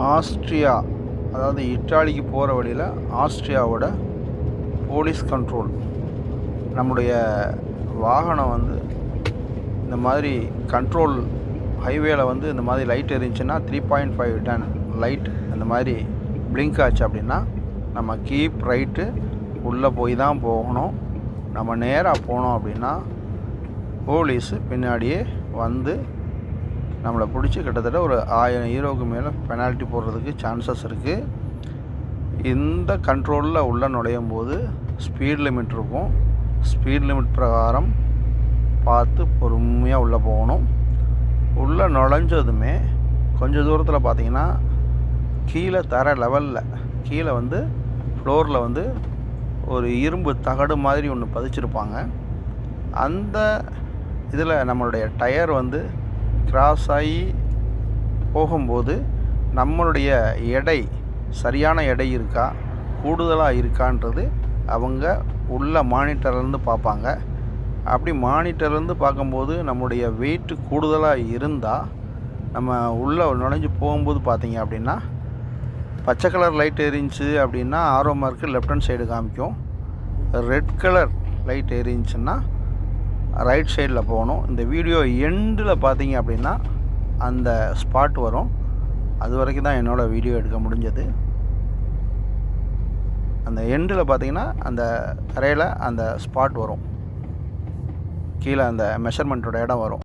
Austria, அதாவது இட்டாலிக்கு போகிற வழியில் ஆஸ்ட்ரியாவோட போலீஸ் கண்ட்ரோல். நம்முடைய வாகனம் வந்து இந்த மாதிரி கண்ட்ரோல் ஹைவேல வந்து இந்த மாதிரி லைட் எரிஞ்சுன்னா 3.5 டன் லைட் இந்த மாதிரி பிளிங்க் ஆச்சு அப்படின்னா நம்ம கீப் ரைட்டு உள்ளே போய் தான் போகணும். நம்ம நேராக போனோம் அப்படின்னா போலீஸு பின்னாடியே வந்து நம்மளை பிடிச்சி கிட்டத்தட்ட ஒரு 1000 யூரோவுக்கு மேலே பெனால்ட்டி போடுறதுக்கு சான்சஸ் இருக்குது. இந்த கண்ட்ரோலில் உள்ளே நுழையும் போது ஸ்பீட் லிமிட் இருக்கும். ஸ்பீட் லிமிட் பிரகாரம் பார்த்து பொறுமையாக உள்ளே போகணும். உள்ளே நுழைஞ்சதுமே கொஞ்சம் தூரத்தில் பார்த்திங்கன்னா கீழே தர லெவலில் கீழே வந்து ஃப்ளோரில் வந்து ஒரு இரும்பு தகடு மாதிரி ஒன்று பதிச்சிருப்பாங்க. அந்த இதில் நம்மளுடைய டயர் வந்து கிராஸ் ஆகி போகும்போது நம்மளுடைய எடை சரியான எடை இருக்கா, கூடுதலாக இருக்கான்றது அவங்க உள்ள மானிட்டர்லேருந்து பார்ப்பாங்க. அப்படி மானிட்டர்லேருந்து பார்க்கும்போது நம்முடைய வெயிட்டு கூடுதலாக இருந்தால் நம்ம உள்ளே நுழைஞ்சு போகும்போது பார்த்திங்க அப்படின்னா பச்சை கலர் லைட் எரிஞ்சிச்சு அப்படின்னா ஆரோ மார்க்கு லெஃப்ட் ஹேண்ட் சைடு காமிக்கும். ரெட் கலர் லைட் எரிஞ்சுன்னா ரைட் சைடில் போகணும். இந்த வீடியோ எண்டில் பார்த்தீங்க அப்படின்னா அந்த ஸ்பாட் வரும். அது வரைக்கும் தான் என்னோடய வீடியோ எடுக்க முடிஞ்சது. அந்த எண்டில் பார்த்தீங்கன்னா அந்த தரையில் அந்த ஸ்பாட் வரும், கீழே அந்த மெஷர்மெண்ட்டோட இடம் வரும்.